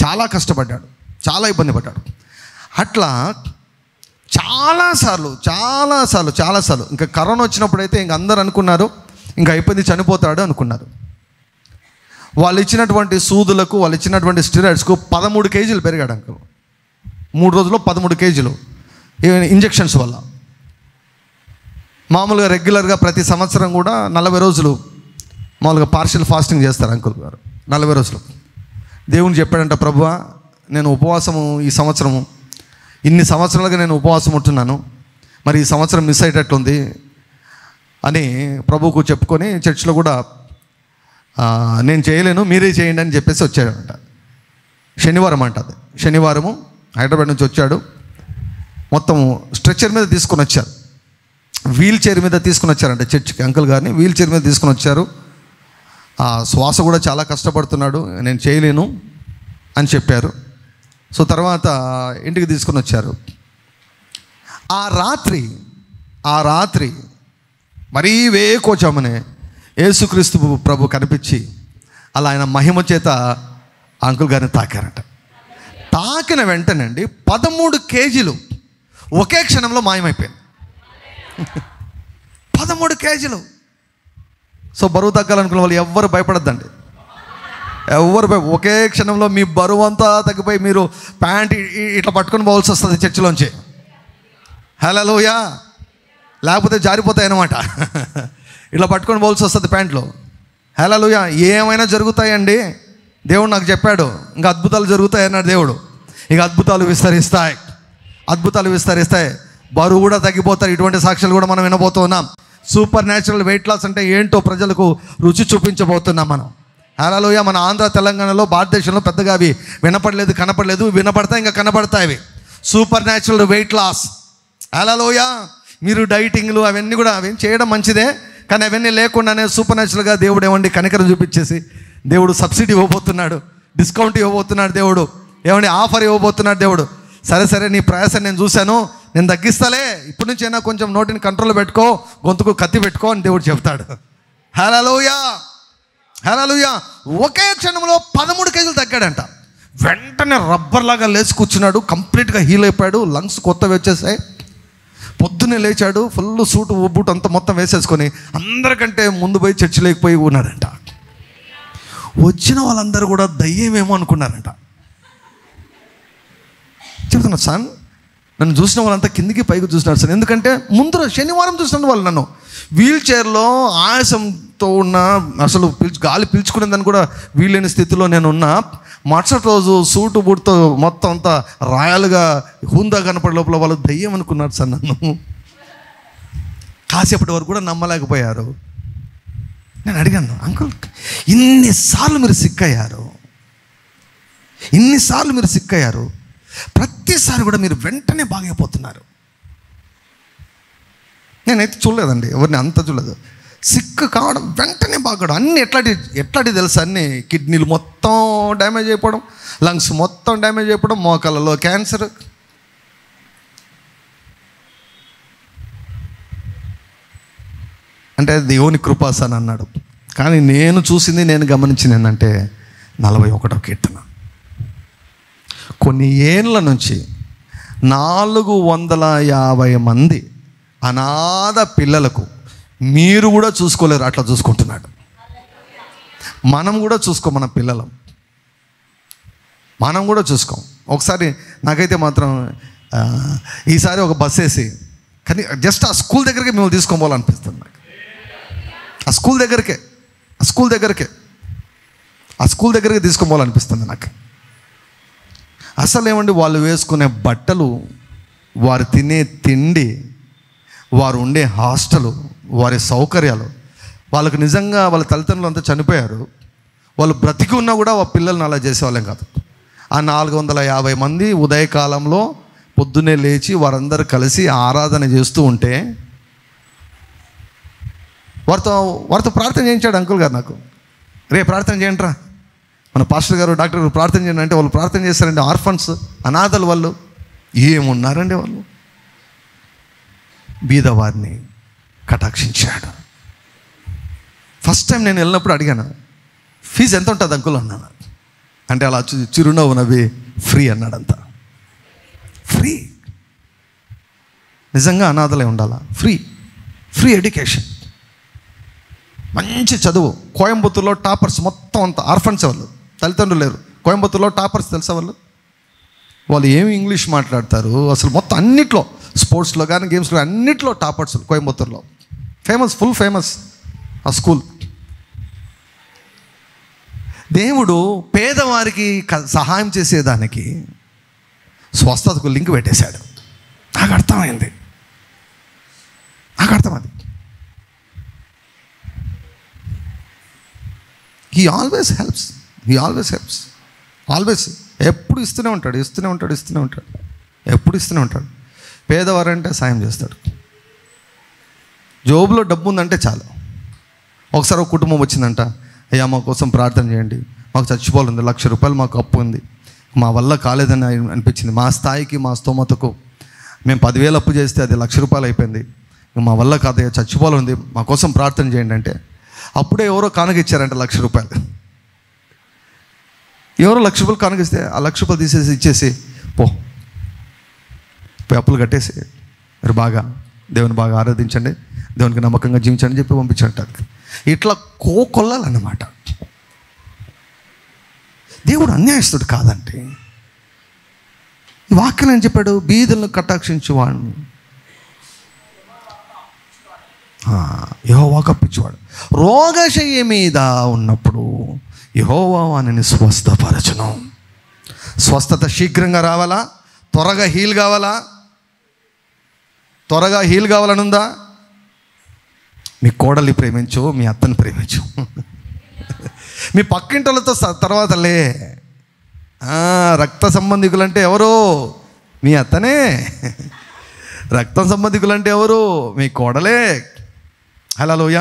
చాలా కష్టపడ్డాడు, చాలా ఇబ్బంది పడ్డాడు. అట్లా చాలాసార్లు ఇంకా కరోనా వచ్చినప్పుడు అయితే ఇంక అందరూ అనుకున్నారు ఇంకా అయిపోయింది, చనిపోతాడు అనుకున్నారు. వాళ్ళు ఇచ్చినటువంటి సూదులకు, వాళ్ళు ఇచ్చినటువంటి స్టెరాయిడ్స్కు 13 కేజీలు పెరిగాడు అంకుల్. 3 రోజుల్లో 13 కేజీలు ఇంజెక్షన్స్ వల్ల. మామూలుగా రెగ్యులర్గా ప్రతి సంవత్సరం కూడా 40 రోజులు మామూలుగా పార్షియల్ ఫాస్టింగ్ చేస్తారు అంకుల్ గారు. 40 రోజులు దేవుని చెప్పాడంట, ప్రభువా నేను ఉపవాసము ఈ సంవత్సరము, ఇన్ని సంవత్సరాలుగా నేను ఉపవాసం ఉంటున్నాను, మరి ఈ సంవత్సరం మిస్ అయ్యేటట్లుంది అని ప్రభువుకు చెప్పుకొని చర్చిలో కూడా నేను చేయలేను, మీరే చేయండి అని చెప్పేసి వచ్చాడంట. శనివారం అంట అది. శనివారము హైదరాబాద్ నుంచి వచ్చాడు. మొత్తం స్ట్రెచ్చర్ మీద తీసుకొని వచ్చారు, వీల్ చైర్ మీద తీసుకుని వచ్చారంట చర్చికి. అంకుల్ గారిని వీల్ చైర్ మీద తీసుకుని వచ్చారు. శ్వాస కూడా చాలా కష్టపడుతున్నాడు, నేను చేయలేను అని చెప్పారు. సో తర్వాత ఇంటికి తీసుకుని వచ్చారు. ఆ రాత్రి మరీ వేకోచామనే యేసుక్రీస్తు ప్రభు కనిపించి అలా ఆయన మహిమ చేత అంకుల్ గారిని తాకారట. తాకిన వెంటనండి 13 కేజీలు ఒకే క్షణంలో మాయమైపోయింది. 13 కేజీలు. సో బరువు తగ్గాలనుకున్న వాళ్ళు ఎవ్వరు భయపడద్దండి. ఒకే క్షణంలో మీ బరువు అంతా తగ్గిపోయి మీరు ప్యాంట్ ఇట్లా పట్టుకొని పోవాల్సి వస్తుంది చర్చిలోంచి. హల్లెలూయా. లేకపోతే జారిపోతాయి అన్నమాట. ఇట్లా పట్టుకొని పోవాల్సి వస్తుంది ప్యాంట్లో. హల్లెలూయా. ఏమైనా జరుగుతాయండి. దేవుడు నాకు చెప్పాడు, ఇంకా అద్భుతాలు జరుగుతాయి అన్నాడు దేవుడు. ఇక అద్భుతాలు విస్తరిస్తాయి, అద్భుతాలు విస్తరిస్తాయి, బరువు కూడా తగ్గిపోతారు. ఇటువంటి సాక్ష్యాలు కూడా మనం వినబోతున్నాం. సూపర్ న్యాచురల్ వెయిట్ లాస్ అంటే ఏంటో ప్రజలకు రుచి చూపించబోతున్నాం మనం. హల్లెలూయా. మన ఆంధ్ర తెలంగాణలో భారతదేశంలో పెద్దగా అవి వినపడలేదు, కనపడలేదు. వినపడతాయి, ఇంకా కనపడతాయి అవి. Supernatural weight loss. Hallelujah. మీరు డైటింగ్లు అవన్నీ కూడా అవి చేయడం మంచిదే, కానీ అవన్నీ లేకుండానే సూపర్ న్యాచురల్గా దేవుడు ఏమండి కనికరం చూపించేసి దేవుడు సబ్సిడీ ఇవ్వబోతున్నాడు, డిస్కౌంట్ ఇవ్వబోతున్నాడు దేవుడు, ఏమండి ఆఫర్ ఇవ్వబోతున్నాడు దేవుడు. సరే నీ ప్రయాసం నేను చూశాను, నేను తగ్గిస్తాలే, ఇప్పటి నుంచి అయినా కొంచెం నోటిని కంట్రోల్లో పెట్టుకో, గొంతుకు కత్తి పెట్టుకో అని దేవుడు చెప్తాడు. హల్లెలూయా. హల్లెలూయా. ఒకే క్షణంలో 13 కేజీలు తగ్గాడంట. వెంటనే రబ్బర్ లాగా లేచి కూర్చున్నాడు, కంప్లీట్గా హీల్ అయిపోయాడు, లంగ్స్ కొత్తవి వచ్చేసాయి. పొద్దున్నే లేచాడు, ఫుల్ సూటు బూట్ అంతా మొత్తం వేసేసుకొని అందరికంటే ముందు పోయి చర్చిలోకి పోయి ఉన్నాడంట. వచ్చిన వాళ్ళందరూ కూడా దయ్యమేమో అనుకున్నారంట. చెప్తున్నా సార్, నన్ను చూసిన వాళ్ళంతా కిందికి పైకి చూసినారు సార్. ఎందుకంటే ముందు శనివారం చూసిన వాళ్ళు నన్ను వీల్ చైర్లో ఆయాసంతో ఉన్న, అసలు గాలి పీల్చుకునేదాన్ని కూడా వీలైన స్థితిలో నేను ఉన్నా. మరుసటి రోజు సూటు బూట్తో మొత్తం అంతా రాయలుగా హుందా కనపడే లోపల వాళ్ళు దయ్యం అనుకున్నారు సార్ నన్ను. కాసేపటి వరకు కూడా నమ్మలేకపోయారు. నేను అడిగాను, అంకుల్ ఇన్నిసార్లు మీరు సిక్కయ్యారు, ఇన్నిసార్లు మీరు సిక్కయ్యారు, ప్రతిసారి కూడా మీరు వెంటనే బాగైపోతున్నారు. నేనైతే చూడలేదండి, ఎవరిని అంత చూడలేదు. సిక్ కావడం, వెంటనే బాగడం, అన్నీ ఎట్లాంటి తెలుసు, అన్నీ కిడ్నీలు మొత్తం డ్యామేజ్ అయిపోవడం, లంగ్స్ మొత్తం డ్యామేజ్ అయిపోవడం, మోకాళ్ళలో క్యాన్సర్. అంటే దేవుని కృపాస అని అన్నాడు. కానీ నేను చూసింది, నేను గమనించింది ఏంటంటే 41వ కీర్తన. కొన్ని ఏళ్ళ నుంచి 450 మంది అనాథ పిల్లలకు మీరు కూడా చూసుకోలేరు, అట్లా చూసుకుంటున్నాడు. మనం కూడా చూసుకోం, మన పిల్లలం మనం కూడా చూసుకోం. ఒకసారి నాకైతే మాత్రం ఈసారి ఒక బస్ వేసి, కానీ జస్ట్ ఆ స్కూల్ దగ్గరికి మిమ్మల్ని తీసుకోవాలనిపిస్తుంది నాకు. ఆ స్కూల్ దగ్గరికి తీసుకోవాలనిపిస్తుంది నాకు. అసలు ఏమండి, వాళ్ళు వేసుకునే బట్టలు, వారు తినే తిండి, వారు ఉండే హాస్టలు, వారి సౌకర్యాలు, వాళ్ళకు నిజంగా వాళ్ళ తల్లిదండ్రులు అంతా చనిపోయారు, వాళ్ళు బ్రతికి ఉన్నా కూడా వాళ్ళ పిల్లల్ని అలా చేసేవాళ్ళం కాదు. ఆ 450 మంది ఉదయకాలంలో పొద్దున్నే లేచి వారందరూ కలిసి ఆరాధన చేస్తూ ఉంటే వారితో ప్రార్థన చేయించాడు అంకుల్ గారు నాకు. రే ప్రార్థన చేయండి రా, మన పాస్టర్ గారు డాక్టర్ గారు ప్రార్థన చేయండి అంటే వాళ్ళు ప్రార్థన చేస్తారండి. ఆర్ఫన్స్, అనాథలు వాళ్ళు, ఏమున్నారండి వాళ్ళు. బీదవారిని కటాక్షించాడు. ఫస్ట్ టైం నేను వెళ్ళినప్పుడు అడిగాను, ఫీజు ఎంత ఉంటుంది అంకుల్ అన్నాను. అంటే అలా చిరునవ్వు నవ్వి ఫ్రీ అన్నాడంతా. ఫ్రీ. నిజంగా అనాథలే ఉండాలా? ఫ్రీ ఎడ్యుకేషన్, మంచి చదువు. కోయంబత్తూరులో టాపర్స్ మొత్తం అంతా ఆర్ఫన్స్ వాళ్ళు, తల్లిదండ్రులు లేరు. కోయంబత్తూరులో టాపర్స్ తెలుసా వాళ్ళు ఏమి ఇంగ్లీష్ మాట్లాడతారు అసలు, మొత్తం అన్నిట్లో, స్పోర్ట్స్లో కానీ గేమ్స్లో అన్నిట్లో టాపర్స్ కోయంబత్తూరులో. ఫుల్ ఫేమస్ ఆ స్కూల్. దేవుడు పేదవారికి సహాయం చేసేదానికి స్వస్థతకు లింక్ పెట్టేశాడు. నాకు అర్థమైంది. He always helps. ఆల్వేస్ ఎప్పుడు ఇస్తూనే ఉంటాడు. ఎప్పుడు ఇస్తూనే ఉంటాడు. పేదవారంటే సాయం చేస్తాడు. జోబులో డబ్బు ఉందంటే చాలు. ఒకసారి ఒక కుటుంబం వచ్చిందంట, అయ్యా మా కోసం ప్రార్థన చేయండి, మాకు చచ్చిపోవాలి, 1,00,000 రూపాయలు మాకు అప్పు ఉంది, మా వల్ల కాలేదని అనిపించింది, మా స్థాయికి మా స్తోమతకు మేము 10,000 అప్పు చేస్తే అది 1,00,000 రూపాయలు అయిపోయింది, మా వల్ల కాదయ్యా చచ్చిపోవాలి, మా కోసం ప్రార్థన చేయండి అంటే అప్పుడే ఎవరో కానుక ఇచ్చారంట 1,00,000 రూపాయలు. ఎవరో ₹1,00,000 కానుకిస్తే ఆ ₹1,00,000 తీసేసి ఇచ్చేసి పోయి అప్పులు కట్టేసి మీరు బాగా దేవుని బాగా ఆరాధించండి, దేవునికి నమ్మకంగా జీవించండి చెప్పి పంపించంటారు. ఇట్లా కొల్లాలన్నమాట. దేవుడు అన్యాయస్తుడు కాదండి. ఈ వాక్యం ఏం చెప్పాడు? బీదలను కటాక్షించు వాడిని యెహోవా కప్పించువాడు. రోగశయ్య మీద ఉన్నప్పుడు యెహోవా వానిని స్వస్థపరచును. స్వస్థత శీఘ్రంగా రావాలా? త్వరగా హీల్ కావాలా? త్వరగా హీల్ కావాలని ఉందా? మీ కోడల్ని ప్రేమించు, మీ అత్తని ప్రేమించు, మీ పక్కింటలతో తర్వాతలే. రక్త సంబంధికులంటే ఎవరు? మీ అత్తనే. రక్త సంబంధికులంటే ఎవరు? మీ కోడలే. హల్లెలూయ.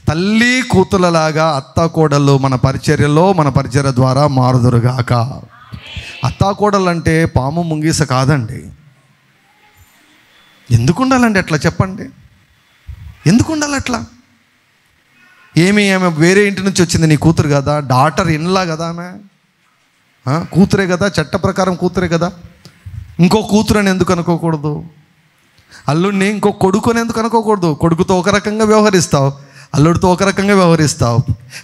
తల్లి కూతులలాగా అత్త కోడళ్ళు మన పరిచర్య ద్వారా మారుదురుగాక. అత్తా కోడలు అంటే పాము ముంగీస కాదండి. ఎందుకు ఉండాలండి అట్లా? చెప్పండి, ఎందుకు ఉండాలి అట్లా? ఆమె వేరే ఇంటి నుంచి వచ్చింది, నీ కూతురు కదా, డాటర్ ఇన్లా కదా, ఆమె కూతురే కదా, చట్ట ప్రకారం కూతురే కదా. ఇంకో కూతురు అని ఎందుకు అనుకోకూడదు? అల్లుడిని ఇంకో కొడుకు అని ఎందుకు అనుకోకూడదు? కొడుకుతో ఒక రకంగా వ్యవహరిస్తావు, అల్లుడితో ఒక రకంగా వ్యవహరిస్తావు,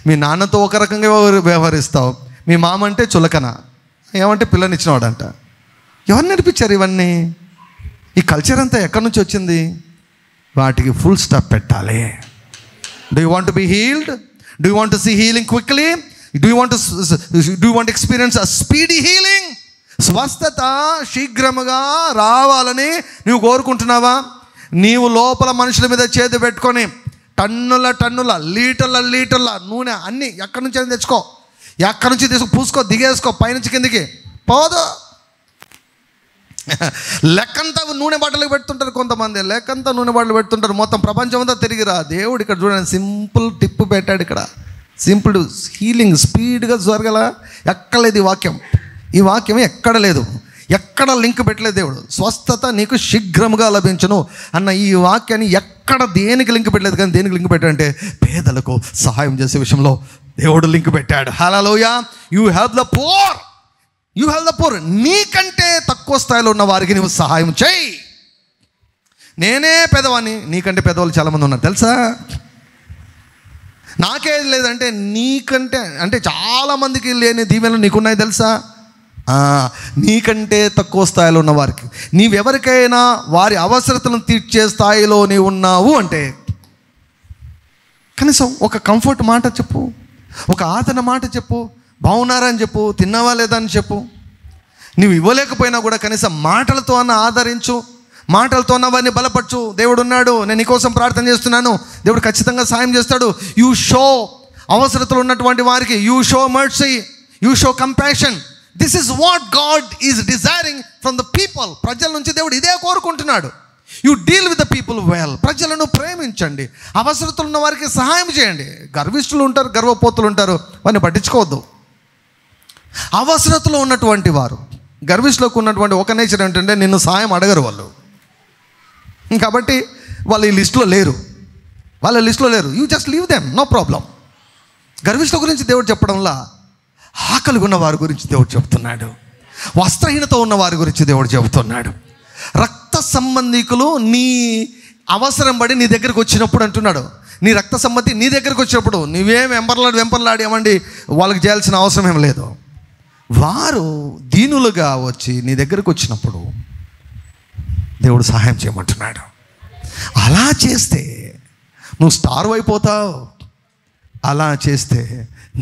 మీ నాన్నతో ఒక రకంగా వ్యవహరిస్తావు. మీ మామ అంటే చులకన, ఏమంటే పిల్లనిచ్చినవాడంట. ఎవరు నేర్పించారు ఇవన్నీ? ఈ కల్చర్ అంతా ఎక్కడి నుంచి వచ్చింది? వాటికి ఫుల్ స్టాప్ పెట్టాలి. Do you want be healed? Do you want to see healing quickly? Do you want experience a speedy healing? స్వస్థత శీఘ్రముగా రావాలని నువ్వు కోరుకుంటున్నావా? నీవు లోపల మనుషుల మీద చేతి పెట్టుకొని టన్నుల లీటర్ల నూనె అన్నీ ఎక్కడి నుంచి తెచ్చుకో, ఎక్కడి నుంచి పూసుకో, దిగేసుకో, పైనుంచి కిందికి పోదు. లెక్కంతా నూనె బాటలకు పెడుతుంటారు కొంతమంది, లెక్కంతా నూనె బాటలు పెడుతుంటారు. మొత్తం ప్రపంచం అంతా తిరిగిరా. దేవుడు ఇక్కడ చూడండి, సింపుల్ టిప్పు పెట్టాడు ఇక్కడ. సింపుల్ హీలింగ్ స్పీడ్గా జరగల. ఎక్కలేదు ఈ వాక్యం ఎక్కడ లేదు, ఎక్కడ లింక్ పెట్టలేదు దేవుడు. స్వస్థత నీకు శీఘ్రముగా లభించును అన్న ఈ వాక్యాన్ని ఎక్కడ దేనికి లింక్ పెట్టలేదు. కానీ దేనికి లింక్ పెట్టాడంటే పేదలకు సహాయం చేసే విషయంలో దేవుడు లింక్ పెట్టాడు. Hallelujah. You have the poor. నీకంటే తక్కువ స్థాయిలో ఉన్న వారికి నువ్వు సహాయం చేయి. నేనే పెదవాన్ని, నీకంటే పెద్దవాళ్ళు చాలామంది ఉన్నారు తెలుసా. నాకేది లేదంటే నీకంటే అంటే చాలామందికి లేని దీవెనలు నీకున్నాయి తెలుసా. నీకంటే తక్కువ స్థాయిలో ఉన్న వారికి, నీవెవరికైనా వారి అవసరతలను తీర్చే స్థాయిలో నీవు ఉన్నావు అంటే కనీసం ఒక కంఫర్ట్ మాట చెప్పు, ఒక ఆదరణ మాట చెప్పు, బాగున్నారా అని చెప్పు, తిన్నావా లేదా అని చెప్పు. నువ్వు ఇవ్వలేకపోయినా కూడా కనీసం మాటలతో అన్న ఆదరించు, మాటలతో అన్న వారిని బలపరచు. దేవుడు ఉన్నాడు, నేను నీకోసం ప్రార్థన చేస్తున్నాను, దేవుడు ఖచ్చితంగా సాయం చేస్తాడు. యూ షో అవసరతలు ఉన్నటువంటి వారికి, you show mercy, you show compassion. This is what God is desiring from the people. ప్రజల నుంచి దేవుడు ఇదే కోరుకుంటున్నాడు. You deal with the people well. ప్రజలను ప్రేమించండి, అవసరతలు ఉన్న వారికి సహాయం చేయండి. గర్విష్ఠులు ఉంటారు, గర్వపోతులు ఉంటారు, వారిని పట్టించుకోవద్దు. అవసరతలో ఉన్నటువంటి వారు, గర్విష్ఠులకు ఉన్నటువంటి ఒక నేచర్ ఏంటంటే నిన్ను సహాయం అడగరు వాళ్ళు. కాబట్టి వాళ్ళు ఈ లిస్టులో లేరు, you just leave them, no problem. గర్విష్ఠుల గురించి దేవుడు చెప్పడంలా ఆకలి ఉన్న వారి గురించి దేవుడు చెబుతున్నాడు, వస్త్రహీనత ఉన్న వారి గురించి దేవుడు చెబుతున్నాడు. రక్త సంబంధికులు నీ అవసరం పడి నీ దగ్గరికి వచ్చినప్పుడు అంటున్నాడు, నీ రక్త సంబంధి నీ దగ్గరికి వచ్చినప్పుడు నువ్వేం వెంపర్లాడి ఏమండి వాళ్ళకి చేయాల్సిన అవసరం ఏం లేదు. వారు దీనులుగా వచ్చి నీ దగ్గరికి వచ్చినప్పుడు దేవుడు సహాయం చేయమంటున్నాడు. అలా చేస్తే నువ్వు స్టార్ అయిపోతావు. అలా చేస్తే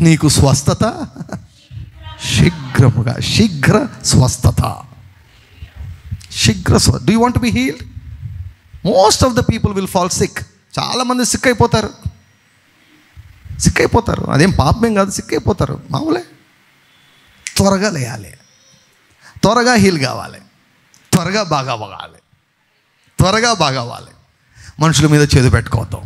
నీకు స్వస్థత శీఘ్ర స్వస్థత. Do you want be healed? Most of the people will fall sick. చాలామంది సిక్ అయిపోతారు. అదేం పాపమేం కాదు, సిక్ అయిపోతారు, మామూలే. త్వరగా లేయాలి, త్వరగా హీల్ కావాలి, త్వరగా బాగా అవ్వాలి. మనుషుల మీద చేదు పెట్టుకోవద్దు.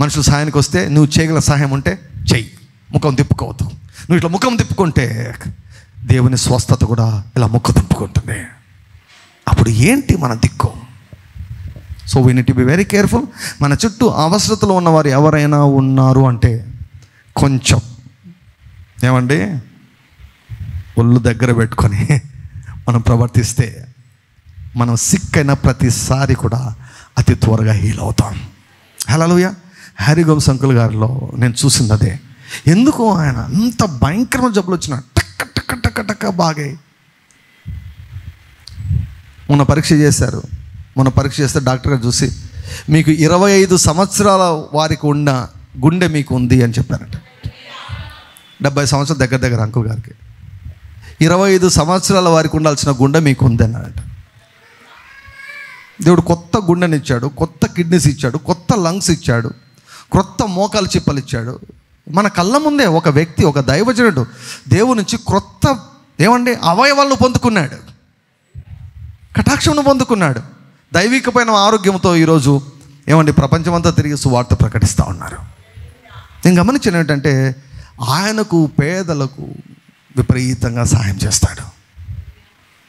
మనుషులు సహాయానికి వస్తే నువ్వు చేయగల సహాయం ఉంటే చెయ్యి, ముఖం తిప్పుకోవద్దు. నువ్వు ఇట్లా ముఖం తిప్పుకుంటే దేవుని స్వస్థత కూడా ఇలా ముఖం తిప్పుకుంటుంది. అప్పుడు ఏంటి మన దిక్కు? So we need to be very careful. మన చుట్టూ అవసరతలో ఉన్నవారు ఎవరైనా ఉన్నారు అంటే కొంచెం ఏమండి ఒళ్ళు దగ్గర పెట్టుకొని మనం ప్రవర్తిస్తే మనం సిక్ అయిన ప్రతిసారి కూడా అతి త్వరగా హీల్ అవుతాం. హల్లెలూయా. హ్యారీ గోమ్స్ అంకుల్ గారిలో నేను చూసింది అదే. ఎందుకు ఆయన అంత భయంకరమైన జబ్బులు వచ్చిన టక్క టక్క టక్క టక్క బాగాయి. మొన్న పరీక్ష చేస్తే డాక్టర్ గారు చూసి మీకు 25 సంవత్సరాల వారికి ఉన్న గుండె మీకు ఉంది అని చెప్పారట. 70 సంవత్సరాలు దగ్గర అంకుల్ గారికి 25 సంవత్సరాల వారికి ఉండాల్సిన గుండె మీకు ఉంది అన్నారట. దేవుడు కొత్త గుండెనిచ్చాడు, కొత్త కిడ్నీస్ ఇచ్చాడు, కొత్త లంగ్స్ ఇచ్చాడు, కొత్త మోకాలు చిప్పలు ఇచ్చాడు. మన కళ్ళ ముందే ఒక వ్యక్తి, ఒక దైవజనుడు దేవుడి నుంచి క్రొత్త అవయవాలను పొందుకున్నాడు, కటాక్షమును పొందుకున్నాడు. దైవికమైన ఆరోగ్యంతో ఈరోజు ప్రపంచమంతా తిరిగి సువార్త ప్రకటిస్తూ ఉన్నారు. నేను గమనించిన ఏంటంటే ఆయనకు పేదలకు విపరీతంగా సహాయం చేస్తాడు.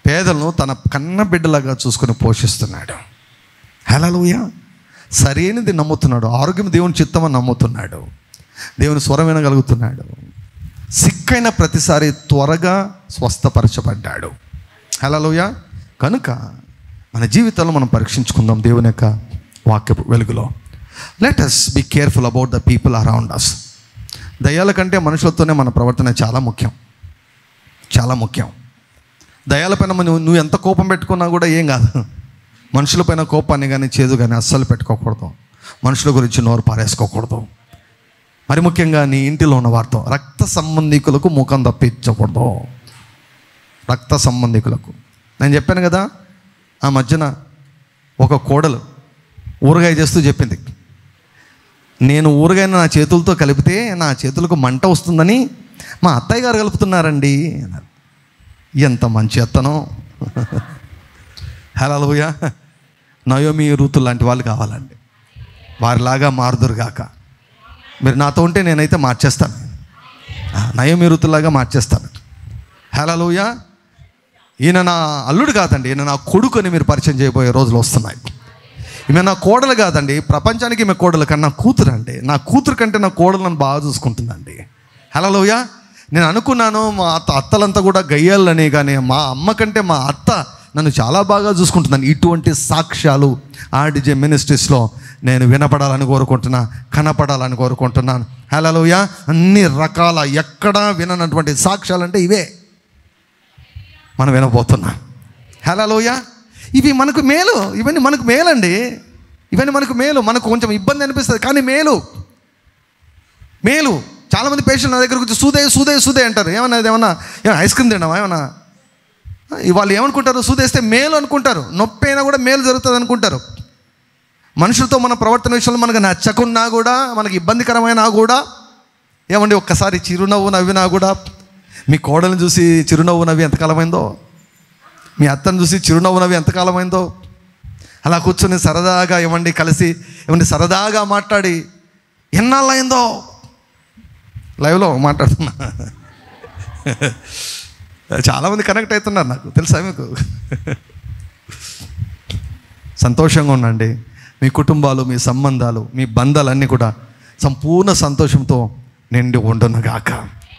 పేదలను తన కన్న బిడ్డలాగా చూసుకొని పోషిస్తున్నాడు. హల్లెలూయా. సరైనది నమ్ముతున్నాడు, ఆరోగ్యం దేవుని చిత్తమని నమ్ముతున్నాడు, దేవుని స్వరం వినగలుగుతున్నాడు. సిక్కైన ప్రతిసారి త్వరగా స్వస్థపరచబడ్డాడు. హల్లెలూయా. కనుక మన జీవితంలో మనం పరీక్షించుకుందాం దేవుని యొక్క వాక్యపు వెలుగులో. Let us be careful about the people around us. దయ్యాల కంటే మనుషులతోనే మన ప్రవర్తన చాలా ముఖ్యం, చాలా ముఖ్యం. దయ్యాలపైన నువ్వు ఎంత కోపం పెట్టుకున్నా కూడా ఏం కాదు. మనుషులపైన కోపాన్ని కానీ చేదు కానీ అస్సలు పెట్టుకోకూడదు. మనుషుల గురించి నోరు పారేసుకోకూడదు. మరి ముఖ్యంగా నీ ఇంటిలో ఉన్న వారితో, రక్త సంబంధికులకు ముఖం తప్పించకూడదు. రక్త సంబంధికులకు నేను చెప్పాను కదా, ఆ మధ్యన ఒక కోడలు ఊరగాయ చేస్తూ చెప్పింది, నేను ఊరగాయను నా చేతులతో కలిపితే నా చేతులకు మంట వస్తుందని మా అత్తయ్య గారు కలుపుతున్నారండి అన్నారు. ఎంత మంచి అత్తనో. హల్లెలూయా. నయోమి రూతు లాంటి వాళ్ళు కావాలండి, వారిలాగా మారుదురుగాక. మీరు నాతో ఉంటే నేనైతే మార్చేస్తాను, నయోమి రూతులాగా మార్చేస్తాను. హల్లెలూయా. ఈయన నా అల్లుడు కాదండి, ఈయన నా కొడుకుని మీరు పరిచయం చేయబోయే రోజులు వస్తున్నాయి. ఈమె నా కోడలు కాదండి, ప్రపంచానికి ఈమె కోడలు కానీ నా కూతురు అండి. నా కూతురు కంటే నా కోడలు నన్ను బాగా చూసుకుంటుందండి. హల్లెలూయా. నేను అనుకున్నాను మా అత్తలంతా కూడా గయ్యాలని, కానీ మా అమ్మ కంటే మా అత్త నన్ను చాలా బాగా చూసుకుంటుందని. ఇటువంటి సాక్ష్యాలు ఆర్డిజే మినిస్ట్రీస్లో నేను వినపడాలని కోరుకుంటున్నా, కనపడాలని కోరుకుంటున్నాను. హల్లెలూయా. అన్ని రకాల ఎక్కడా విననటువంటి సాక్ష్యాలు అంటే ఇవే మనం వినబోతున్నాం. హల్లెలూయా. ఇవి మనకు మేలు, ఇవన్నీ మనకు మేలండి, ఇవన్నీ మనకు మేలు. మనకు కొంచెం ఇబ్బంది అనిపిస్తుంది కానీ మేలు. చాలామంది పేషెంట్ నా దగ్గరకు వచ్చి సూదే అంటారు. ఏమన్నా ఐస్ క్రీమ్ తినమా ఏమన్నా, వాళ్ళు ఏమనుకుంటారు, సూదేస్తే మేలు అనుకుంటారు, నొప్పి అయినా కూడా మేలు జరుగుతుంది అనుకుంటారు. మనుషులతో మన ప్రవర్తన విషయంలో మనకు నచ్చకున్నా కూడా, మనకి ఇబ్బందికరమైనా కూడా, ఒక్కసారి చిరునవ్వు నవ్వినా కూడా, మీ కోడలను చూసి చిరునవ్వు నవ్వి ఎంతకాలమైందో, మీ అత్తను చూసి చిరునవ్వు నవ్వి ఎంతకాలమైందో, అలా కూర్చొని సరదాగా కలిసి సరదాగా మాట్లాడి ఎన్నాళ్ళైందో. లైవ్లో మాట్లాడుతున్నా, చాలామంది కనెక్ట్ అవుతున్నారు, నాకు తెలుసా మీకు. సంతోషంగా ఉండండి. మీ కుటుంబాలు, మీ సంబంధాలు, మీ బంధాలన్నీ కూడా సంపూర్ణ సంతోషంతో నిండి ఉండునుగాక.